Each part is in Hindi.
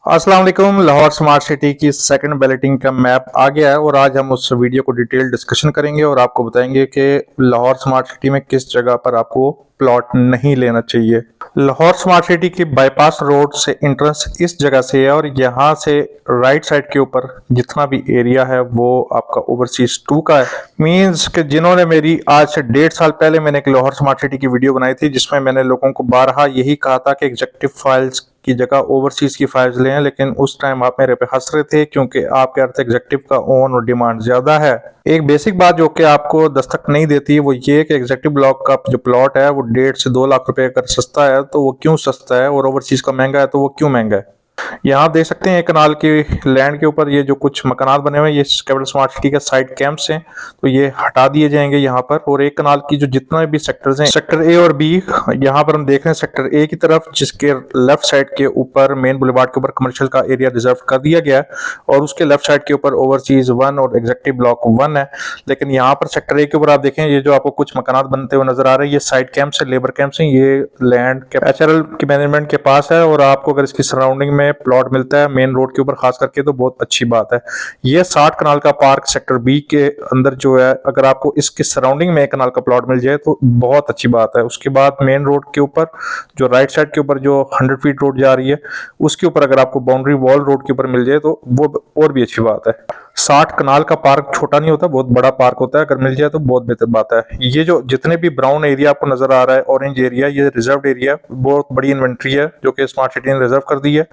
अस्सलाम वालेकुम। लाहौर स्मार्ट सिटी की सेकंड बैलेटिंग का मैप आ गया है और आज हम उस वीडियो को डिटेल डिस्कशन करेंगे और आपको बताएंगे कि लाहौर स्मार्ट सिटी में किस जगह पर आपको प्लॉट नहीं लेना चाहिए। लाहौर स्मार्ट सिटी की बाईपास रोड से एंट्रेंस इस जगह से है और यहाँ से राइट साइड के ऊपर जितना भी एरिया है वो आपका ओवरसीज 2 का है। मींस कि जिन्होंने मेरी आज से 1.5 साल पहले मैंने एक लाहौर स्मार्ट सिटी की वीडियो बनाई थी जिसमें मैंने लोगों को बारहा यही कहा था कि एग्जेक्टिव फाइल्स की जगह ओवरसीज की फाइल्स लें, लेकिन उस टाइम आप मेरे पे हंस रहे थे क्योंकि आप कह रहे थे एग्जेक्टिव का ओन और डिमांड ज्यादा है। एक बेसिक बात जो कि आपको दस्तक नहीं देती वो ये कि एग्जेक्टिव ब्लॉक का जो प्लॉट है वो 1.5 से 2 लाख रुपए अगर सस्ता है तो वो क्यों सस्ता है और ओवरसीज का महंगा है तो वो क्यों महंगा है। यहाँ आप देख सकते हैं कनाल की लैंड के ऊपर ये जो कुछ मकानात बने हुए हैं ये कैपिटल स्मार्ट सिटी के साइड कैंप्स हैं, तो ये हटा दिए जाएंगे यहाँ पर। और एक कनाल की जो जितना भी सेक्टर्स हैं, सेक्टर ए और बी, यहाँ पर हम देख रहे हैं सेक्टर ए की तरफ जिसके लेफ्ट साइड के ऊपर मेन बुलेवार्ड के ऊपर कमर्शियल का एरिया रिजर्व कर दिया गया है और उसके लेफ्ट साइड के ऊपर ओवरसीज 1 और एग्जेक्टिव ब्लॉक 1 है। लेकिन यहाँ पर सेक्टर ए के ऊपर आप देखें ये जो आपको कुछ मकानात बनते हुए नजर आ रहे हैं ये साइड कैंप्स है, लेबर कैंप्स हैं। ये लैंड एचआरएल की मैनेजमेंट के पास है और आपको अगर इसकी सराउंडिंग में प्लॉट मिलता है मेन रोड के ऊपर खास करके तो बहुत अच्छी बात है। ये 60 कनाल का पार्क सेक्टर बी के अंदर जो है अगर आपको इसके सराउंडिंग में 1 कनाल का प्लॉट मिल जाए तो बहुत अच्छी बात है। उसके बाद मेन रोड के ऊपर जो राइट साइड के ऊपर जो 100 फीट रोड जा रही है उसके ऊपर अगर आपको बाउंड्री वॉल रोड के ऊपर मिल जाए तो वो और भी अच्छी बात है। 60 कनाल का पार्क छोटा नहीं होता, बहुत बड़ा पार्क होता है, अगर मिल जाए तो बहुत बेहतर बात है। ये जो जितने भी ब्राउन एरिया आपको नजर आ रहा है, ऑरेंज एरिया, ये रिजर्व एरिया, बहुत बड़ी इन्वेंट्री है जो कि स्मार्ट सिटी ने रिजर्व कर दी है।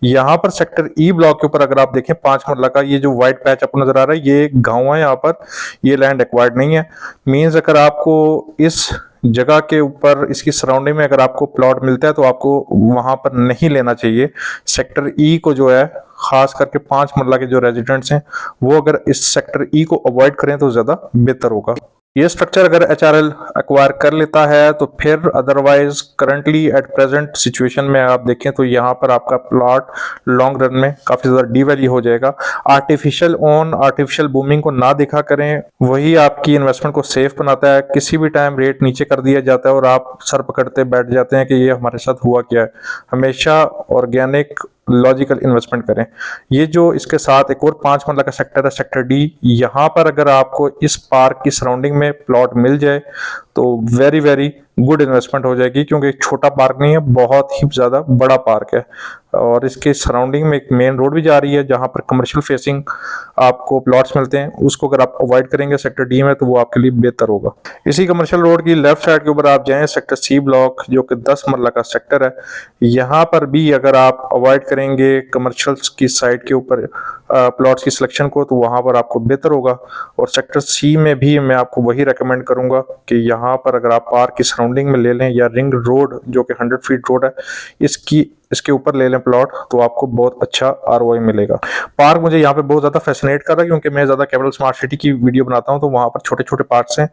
यहाँ पर सेक्टर ई ब्लॉक के ऊपर अगर आप देखें 5 मरला का ये जो व्हाइट पैच आपको नजर आ रहा है ये गाँव है, यहाँ पर ये लैंड एक्वायर्ड नहीं है। मीन्स अगर आपको इस जगह के ऊपर इसकी सराउंडिंग में अगर आपको प्लॉट मिलता है तो आपको वहां पर नहीं लेना चाहिए। सेक्टर ई को जो है खास करके 5 मरला के जो रेजिडेंट्स हैं वो अगर इस सेक्टर ई को अवॉइड करें तो ज्यादा बेहतर होगा। ये स्ट्रक्चर अगर एचआरएल एक्वायर कर लेता है तो फिर otherwise currently at present situation में आप देखें तो यहाँ पर आपका प्लॉट लॉन्ग रन में काफी ज्यादा डीवैल्यू हो जाएगा। आर्टिफिशियल ओन आर्टिफिशियल बूमिंग को ना देखा करें, वही आपकी इन्वेस्टमेंट को सेफ बनाता है। किसी भी टाइम रेट नीचे कर दिया जाता है और आप सर पकड़ते बैठ जाते हैं कि ये हमारे साथ हुआ क्या है। हमेशा ऑर्गेनिक लॉजिकल इन्वेस्टमेंट करें। ये जो इसके साथ एक और 5 मरला का सेक्टर है सेक्टर डी, यहाँ पर अगर आपको इस पार्क की सराउंडिंग में प्लॉट मिल जाए तो वेरी वेरी गुड इन्वेस्टमेंट हो जाएगी क्योंकि एक छोटा पार्क नहीं है, बहुत ही ज्यादा बड़ा पार्क है और इसके सराउंडिंग में एक मेन रोड भी जा रही है जहां पर कमर्शियल फेसिंग आपको प्लॉट्स मिलते हैं। उसको अगर आप अवॉइड करेंगे सेक्टर डी में तो वो आपके लिए बेहतर होगा। इसी कमर्शियल रोड की लेफ्ट साइड के ऊपर आप जाएं सेक्टर सी ब्लॉक जो कि 10 मरला का सेक्टर है, यहाँ पर भी अगर आप अवॉइड करेंगे कमर्शियल्स की साइड के ऊपर प्लॉट्स की सिलेक्शन को तो वहां पर आपको बेहतर होगा। और सेक्टर सी में भी मैं आपको वही रेकमेंड करूंगा कि यहाँ पर अगर आप पार्क की सराउंडिंग में ले लें या रिंग रोड जो कि 100 फीट रोड है इसके ऊपर ले लें प्लॉट तो आपको बहुत अच्छा आरओआई मिलेगा। पार्क मुझे यहाँ पे बहुत ज्यादा फैसिनेट कर रहा है क्योंकि मैं ज्यादा कैपिटल स्मार्ट सिटी की वीडियो बनाता हूँ तो वहां पर छोटे छोटे पार्क्स हैं।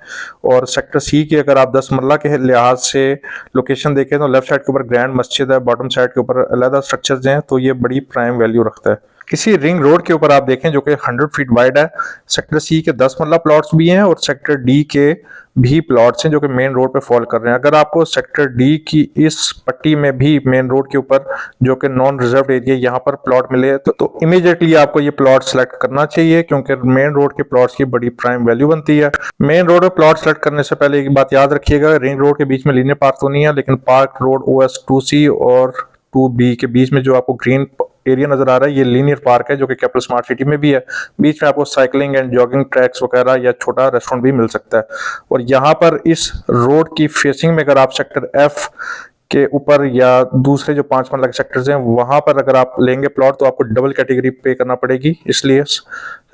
और सेक्टर सी की अगर आप 10 मरला के लिहाज से लोकेशन देखें तो लेफ्ट साइड के ऊपर ग्रैंड मस्जिद है, बॉटम साइड के ऊपर अलग स्ट्रक्चर्स हैं, तो ये बड़ी प्राइम वैल्यू रखता है। किसी रिंग रोड के ऊपर आप देखें जो कि 100 फीट वाइड है, सेक्टर सी के 10 मरला प्लॉट्स भी हैं और सेक्टर डी के भी प्लॉट्स हैं जो कि मेन रोड पे फॉल कर रहे हैं। अगर आपको सेक्टर डी की इस पट्टी में भी मेन रोड के ऊपर जो कि नॉन रिजर्व एरिया यहाँ पर प्लॉट मिले तो इमीडिएटली आपको ये प्लॉट सेलेक्ट करना चाहिए क्योंकि मेन रोड के प्लॉट्स की बड़ी प्राइम वैल्यू बनती है। मेन रोड पे प्लॉट सेलेक्ट करने से पहले एक बात याद रखिएगा, रिंग रोड के बीच में लीनियर पार्क तो नहीं है, लेकिन पार्क रोड OS 2C और 2B के बीच में जो आपको ग्रीन एरिया नजर आ रहा है ये लीनियर पार्क है जो कि कैपिटल स्मार्ट सिटी में भी है। बीच में आपको साइकिलिंग एंड जॉगिंग ट्रैक्स वगैरह या छोटा रेस्टोरेंट भी मिल सकता है। और यहाँ पर इस रोड की फेसिंग में अगर आप सेक्टर एफ के ऊपर या दूसरे जो 5 मरला के सेक्टर्स हैं वहां पर अगर आप लेंगे प्लॉट तो आपको डबल कैटेगरी पे करना पड़ेगी, इसलिए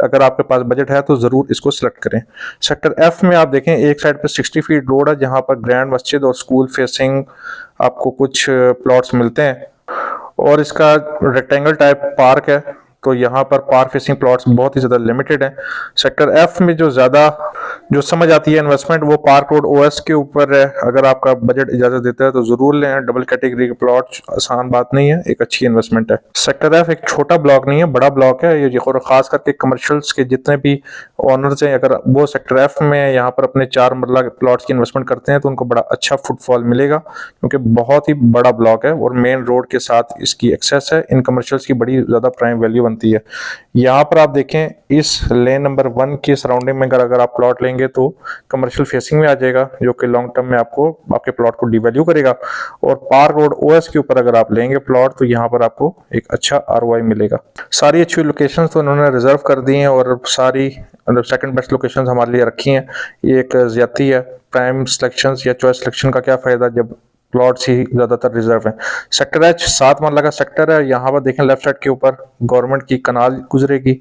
अगर आपके पास बजट है तो जरूर इसको सिलेक्ट करें। सेक्टर एफ में आप देखें एक साइड पे 60 फीट रोड है जहां पर ग्रैंड मस्जिद और स्कूल फेसिंग आपको कुछ प्लॉट्स मिलते हैं और इसका रेक्टेंगल टाइप पार्क है तो यहाँ पर पार्क फेसिंग प्लॉट्स बहुत ही ज्यादा लिमिटेड हैं। सेक्टर एफ में जो ज्यादा जो समझ आती है इन्वेस्टमेंट वो पार्क रोड ओएस के ऊपर है। अगर आपका बजट इजाजत देता है तो जरूर लें, डबल कैटेगरी के प्लॉट आसान बात नहीं है, एक अच्छी इन्वेस्टमेंट है। सेक्टर एफ एक छोटा ब्लॉक नहीं है, बड़ा ब्लॉक है ये, और खास करके कमर्शियल्स के जितने भी ओनर्स हैं अगर वो सेक्टर एफ में यहाँ पर अपने 4 मरला के प्लॉट्स की इन्वेस्टमेंट करते हैं तो उनको बड़ा अच्छा फुटफॉल मिलेगा, क्योंकि बहुत ही बड़ा ब्लॉक है और मेन रोड के साथ इसकी एक्सेस है। इन कमर्शियल्स की बड़ी ज्यादा प्राइम वैल्यू बनती है। यहाँ पर आप देखें इस लेन नंबर 1 की सराउंडिंग में अगर आप प्लॉट लेंगे तो कमर्शियल फेसिंग में आ जाएगा, जो कि लॉन्ग टर्म में आपको आपके प्लॉट को डिवैल्यू करेगा। और पार्क रोड ओएस के ऊपर अगर आप लेंगे प्लॉट तो यहाँ पर आपको एक अच्छा आरओआई मिलेगा। सारी अच्छी लोकेशंस तो उन्होंने रिजर्व कर दी हैं और सारी सेकंड बेस्ट लोकेशंस हमारे लिए रखी हैं। ये एक ज्यादती है, प्राइम सिलेक्शंस या चॉइस सिलेक्शन का क्या फायदा जब प्लॉट्स ही ज्यादातर रिजर्व हैं। सेक्टर एच 7 मरला का सेक्टर है। यहाँ पर देखें लेफ्ट साइड के ऊपर गवर्नमेंट की कनाल गुजरेगी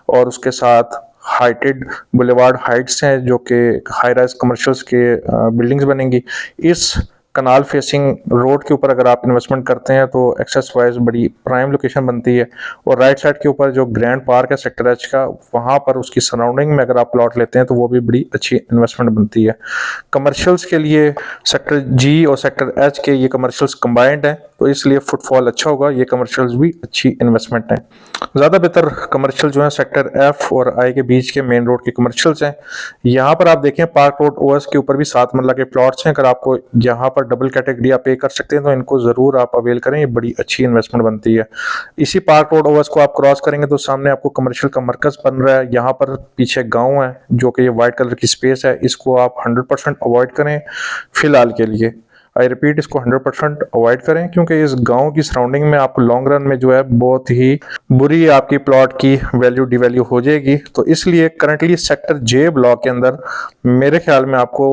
और उसके साथ हाइटेड बुलेवार्ड हाइट्स हैं जो कि हाई राइज कमर्शियल्स के बिल्डिंग्स बनेंगी। इस कनाल फेसिंग रोड के ऊपर अगर आप इन्वेस्टमेंट करते हैं तो एक्सेस वाइज बड़ी प्राइम लोकेशन बनती है। और राइट साइड के ऊपर जो ग्रैंड पार्क है सेक्टर एच का, वहाँ पर उसकी सराउंडिंग में अगर आप प्लॉट लेते हैं तो वो भी बड़ी अच्छी इन्वेस्टमेंट बनती है। कमर्शियल्स के लिए सेक्टर जी और सेक्टर एच के ये कमर्शियल्स कंबाइंड हैं तो इसलिए फुटफॉल अच्छा होगा, ये कमर्शियल्स भी अच्छी इन्वेस्टमेंट हैं। ज़्यादा बेहतर कमर्शियल जो है सेक्टर एफ और आई के बीच के मेन रोड के कमर्शियल्स हैं। यहाँ पर आप देखें पार्क रोड ओएस के ऊपर भी 7 मरला के प्लॉट्स हैं। अगर आपको यहाँ पर डबल कैटेगरी आप पे कर सकते हैं तो इनको ज़रूर आप अवेल करें, ये बड़ी अच्छी इन्वेस्टमेंट बनती है। इसी पार्क रोड ओएस को आप क्रॉस करेंगे तो सामने आपको कमर्शियल का मरकज बन रहा है। यहाँ पर पीछे गाँव है जो कि ये वाइट कलर की स्पेस है, इसको आप 100% अवॉइड करें फिलहाल के लिए। आई रिपीट, इसको 100% अवॉइड करें क्योंकि इस गांव की सराउंडिंग में आपको लॉन्ग रन में जो है बहुत ही बुरी आपकी प्लॉट की वैल्यू डिवैल्यू हो जाएगी। तो इसलिए करंटली सेक्टर जे ब्लॉक के अंदर मेरे ख्याल में आपको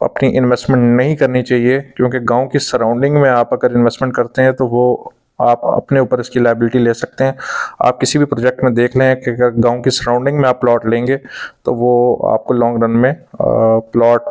अपनी इन्वेस्टमेंट नहीं करनी चाहिए, क्योंकि गांव की सराउंडिंग में आप अगर इन्वेस्टमेंट करते हैं तो वो आप अपने ऊपर इसकी लायबिलिटी ले सकते हैं। आप किसी भी प्रोजेक्ट में देख लें कि अगर गांव की सराउंडिंग में आप प्लॉट लेंगे तो वो आपको लॉन्ग रन में प्लॉट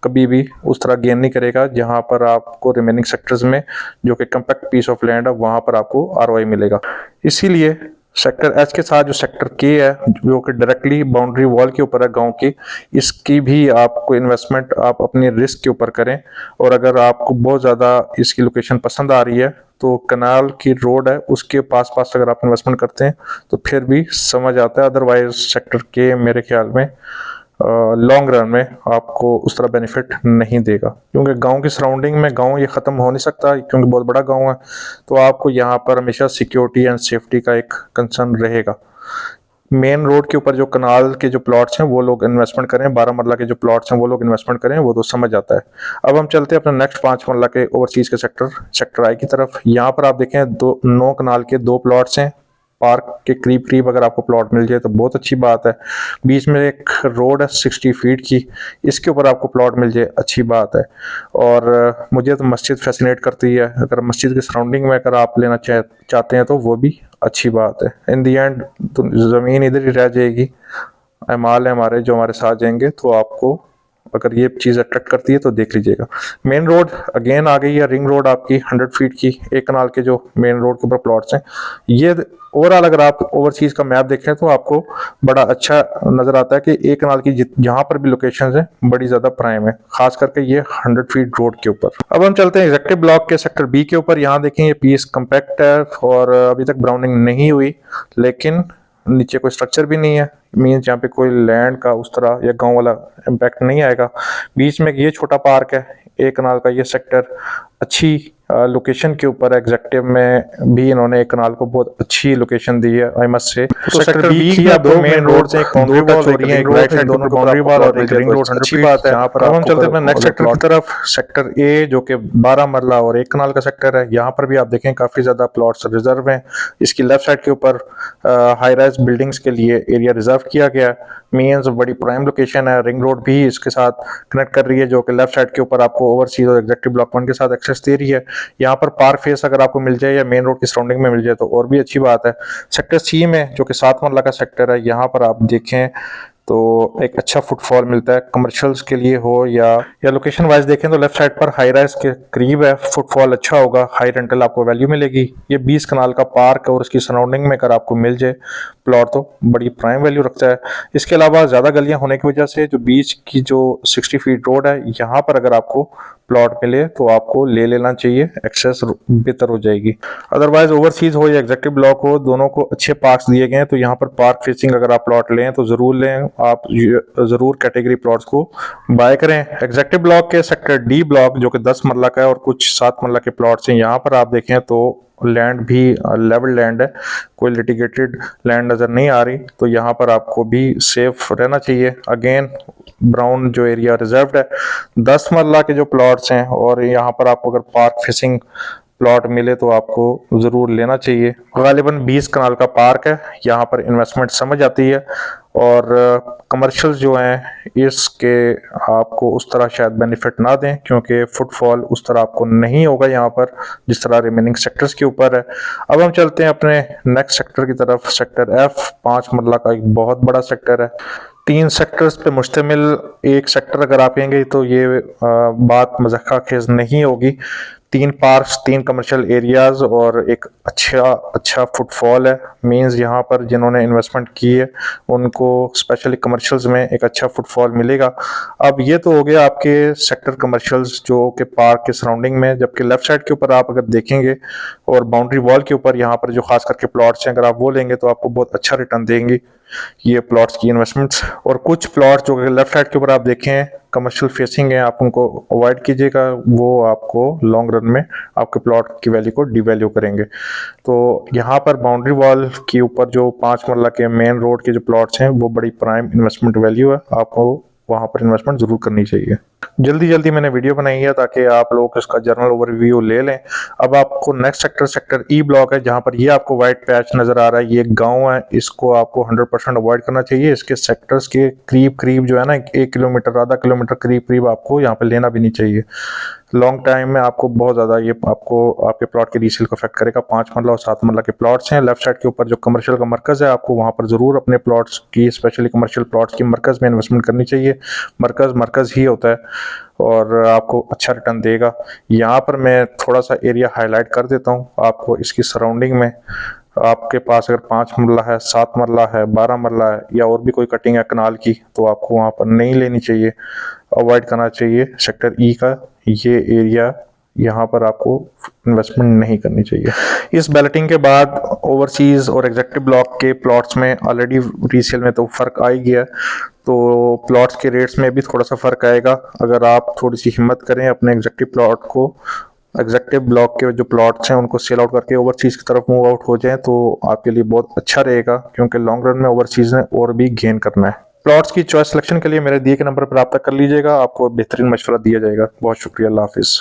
कभी भी उस तरह गेन नहीं करेगा जहां पर आपको रिमेनिंग सेक्टर्स में जो कि कम्पैक्ट पीस ऑफ लैंड है वहां पर आपको आरओआई मिलेगा। इसीलिए सेक्टर एच के साथ जो सेक्टर के है जो कि डायरेक्टली बाउंड्री वॉल के ऊपर है गांव की, इसकी भी आपको इन्वेस्टमेंट आप अपने रिस्क के ऊपर करें। और अगर आपको बहुत ज़्यादा इसकी लोकेशन पसंद आ रही है तो कनाल की रोड है उसके पास पास अगर आप इन्वेस्टमेंट करते हैं तो फिर भी समझ आता है। अदरवाइज सेक्टर के मेरे ख्याल में लॉन्ग रन में आपको उस तरह बेनिफिट नहीं देगा, क्योंकि गांव की सराउंडिंग में गांव ये ख़त्म हो नहीं सकता क्योंकि बहुत बड़ा गांव है। तो आपको यहाँ पर हमेशा सिक्योरिटी एंड सेफ्टी का एक कंसर्न रहेगा। मेन रोड के ऊपर जो कनाल के जो प्लॉट्स हैं वो लोग इन्वेस्टमेंट करें, 12 मरला के जो प्लॉट्स हैं वो लोग इन्वेस्टमेंट करें, वो तो समझ आता है। अब हम चलते हैं अपने नेक्स्ट 5 मरला के ओवरसीज के सेक्टर आई की तरफ। यहाँ पर आप देखें 9 कनाल के 2 प्लॉट्स हैं। पार्क के करीब करीब अगर आपको प्लॉट मिल जाए तो बहुत अच्छी बात है। बीच में एक रोड है 60 फीट की, इसके ऊपर आपको प्लॉट मिल जाए अच्छी बात है। और मुझे तो मस्जिद फैसिनेट करती है, अगर मस्जिद के सराउंडिंग में अगर आप लेना चाहते हैं तो वो भी अच्छी बात है। इन दी एंड तो ज़मीन इधर ही रह जाएगी, अमाल है हमारे जो हमारे साथ जाएंगे, तो आपको अगर ये चीज़ अट्रैक्ट करती है तो देख लीजिएगा। मेन रोड अगेन आ गई है, रिंग रोड आपकी 100 फीट की, एक कनाल के जो मेन रोड के ऊपर प्लॉट्स हैं। ये ओवरऑल अगर आप ओवरसीज का मैप देखें तो आपको बड़ा अच्छा नजर आता है कि एक कनाल की जहां पर भी लोकेशंस हैं बड़ी ज्यादा प्राइम है, खास करके ये 100 फीट रोड के ऊपर। अब हम चलते हैं एग्जेक्टिव ब्लॉक के सेक्टर बी के ऊपर। यहाँ देखें ये पीस कम्पैक्ट है और अभी तक ब्राउनिंग नहीं हुई, लेकिन नीचे कोई स्ट्रक्चर भी नहीं है, मीन्स यहाँ पे कोई लैंड का उस तरह या गांव वाला इम्पैक्ट नहीं आएगा। बीच में ये छोटा पार्क है, एक कनाल का ये सेक्टर अच्छी लोकेशन के ऊपर एग्जेक्टिव में भी इन्होंने एक कनाल को बहुत अच्छी लोकेशन दी है आई मस्ट से। तो सेक्टर बी की दो मेन रोड से, एक बाउंड्री वॉल हो रही है, एक राइट साइड दोनों बाउंड्री वॉल और एक रिंग रोड, अच्छी बात है। यहाँ पर हम चलते हैं नेक्स्ट सेक्टर की तरफ। सेक्टर ए जो कि 12 मरला और एक कनाल का सेक्टर है, यहाँ पर भी आप देखें काफी ज्यादा प्लॉट्स रिजर्व हैं। इसकी लेफ्ट साइड के ऊपर हाई राइज बिल्डिंग्स के लिए एरिया रिजर्व किया गया, मीन्स बड़ी प्राइम लोकेशन है। रिंग रोड भी इसके साथ कनेक्ट कर रही है जो कि लेफ्ट साइड के ऊपर आपको ओवरसीज और एग्जेक्टिव ब्लॉक 1 के साथ एक्सेस दे रही है। यहाँ पर पार्क फेस अगर आपको मिल जाए या मेन रोड की सराउंडिंग में मिल जाए तो और भी अच्छी बात है। सेक्टर सी में जो कि 7 मरला का सेक्टर है, यहाँ पर आप देखें तो एक अच्छा फुटफॉल मिलता है कमर्शियल्स के लिए हो या लोकेशन वाइज देखें तो लेफ्ट साइड पर हाई राइज के करीब है, फुटफॉल अच्छा होगा, हाई रेंटल आपको वैल्यू मिलेगी। ये 20 कनाल का पार्क और उसकी सराउंडिंग में अगर आपको मिल जाए प्लॉट तो बड़ी प्राइम वैल्यू रखता है। इसके अलावा ज़्यादा गलियां होने की वजह से जो बीच की जो 60 फीट रोड है यहाँ पर अगर आपको प्लॉट मिले तो आपको ले लेना चाहिए, एक्सेस बेहतर हो जाएगी। अदरवाइज ओवरसीज हो या एग्जेक्टिव ब्लॉक हो, दोनों को अच्छे पार्क्स दिए गए हैं, तो यहाँ पर पार्क फेसिंग अगर आप प्लॉट लें तो जरूर लें, आप जरूर कैटेगरी प्लॉट्स को बाय करें। एग्जेक्टिव ब्लॉक के सेक्टर डी ब्लॉक जो कि 10 मरला का है और कुछ 7 मरला के प्लॉट्स हैं, यहाँ पर आप देखें तो लैंड भी लेवल लैंड है, कोई लिटिगेटेड लैंड नजर नहीं आ रही, तो यहाँ पर आपको भी सेफ रहना चाहिए। अगेन ब्राउन जो एरिया रिजर्व्ड है, 10 मरला के जो प्लॉट्स हैं और यहाँ पर आपको अगर पार्क फेसिंग प्लॉट मिले तो आपको ज़रूर लेना चाहिए। गालिबन 20 कनाल का पार्क है, यहाँ पर इन्वेस्टमेंट समझ आती है और कमर्शियल जो हैं इसके आपको उस तरह शायद बेनिफिट ना दें क्योंकि फुटफॉल उस तरह आपको नहीं होगा यहाँ पर जिस तरह रिमेनिंग सेक्टर्स के ऊपर है। अब हम चलते हैं अपने नेक्स्ट सेक्टर की तरफ। सेक्टर एफ 5 मरला का एक बहुत बड़ा सेक्टर है, 3 सेक्टर्स पे मुश्तमिल एक सेक्टर अगर आप कहेंगे तो ये बात मज़ाक़ खेज नहीं होगी। 3 पार्क्स, 3 कमर्शियल एरियाज और एक अच्छा फुटफॉल है। मींस यहाँ पर जिन्होंने इन्वेस्टमेंट की है उनको स्पेशली कमर्शियल्स में एक अच्छा फुटफॉल मिलेगा। अब ये तो हो गया आपके सेक्टर कमर्शियल्स जो कि पार्क के सराउंडिंग में, जबकि लेफ्ट साइड के ऊपर आप अगर देखेंगे और बाउंड्री वॉल के ऊपर यहाँ पर जो खास करके प्लॉट्स हैं अगर आप वो लेंगे तो आपको बहुत अच्छा रिटर्न देंगे ये प्लॉट्स की इन्वेस्टमेंट्स। और कुछ प्लॉट्स जो लेफ्ट साइड के ऊपर आप देखें कमर्शियल फेसिंग है, आप उनको अवॉइड कीजिएगा, वो आपको लॉन्ग रन में आपके प्लॉट की वैल्यू को डिवैल्यू करेंगे। तो यहाँ पर बाउंड्री वॉल के ऊपर जो 5 मरला के मेन रोड के जो प्लॉट्स हैं वो बड़ी प्राइम इन्वेस्टमेंट वैल्यू है, आपको वहाँ पर इन्वेस्टमेंट जरूर करनी चाहिए। जल्दी मैंने वीडियो बनाई है ताकि आप लोग इसका जनरल ओवरव्यू ले लें। अब आपको नेक्स्ट सेक्टर ई ब्लॉक है, जहाँ पर ये आपको वाइट पैच नजर आ रहा है, ये गांव है, इसको आपको 100% अवॉइड करना चाहिए। इसके सेक्टर्स के करीब जो है ना 1 किलोमीटर आधा किलोमीटर करीब आपको यहाँ पे लेना भी नहीं चाहिए। लॉन्ग टाइम में आपको बहुत ज़्यादा ये आपको आपके प्लॉट के रीसेल को अफेक्ट करेगा। 5 मरला और 7 मरला के प्लॉट्स हैं लेफ्ट साइड के ऊपर जो कमर्शियल का मरकज़ है, आपको वहाँ पर ज़रूर अपने प्लॉट्स की स्पेशली कमर्शियल प्लॉट्स की मरकज़ में इन्वेस्टमेंट करनी चाहिए। मरकज़ ही होता है और आपको अच्छा रिटर्न देगा। यहाँ पर मैं थोड़ा सा एरिया हाईलाइट कर देता हूँ आपको। इसकी सराउंडिंग में आपके पास अगर 5 मरला है, 7 मरला है, 12 मरला है या और भी कोई कटिंग है कनाल की तो आपको वहाँ पर नहीं लेनी चाहिए, अवॉइड करना चाहिए सेक्टर ई का ये एरिया, यहाँ पर आपको इन्वेस्टमेंट नहीं करनी चाहिए। इस बैलेटिंग के बाद ओवरसीज और एग्जेक्टिव ब्लॉक के प्लॉट्स में ऑलरेडी रीसेल में तो फ़र्क आ ही गया, तो प्लॉट्स के रेट्स में भी थोड़ा सा फ़र्क आएगा। अगर आप थोड़ी सी हिम्मत करें अपने एग्जेक्टिव ब्लॉक के जो प्लॉट्स हैं उनको सेल आउट करके ओवरसीज की तरफ मूव आउट हो जाएं तो आपके लिए बहुत अच्छा रहेगा क्योंकि लॉन्ग रन में ओवरसीज ने और भी गेन करना है। प्लॉट्स की चॉइस सिलेक्शन के लिए मेरे दिए के नंबर पर रब्ता कर लीजिएगा, आपको बेहतरीन मशवरा दिया जाएगा। बहुत शुक्रिया, अल्लाह हाफिज़।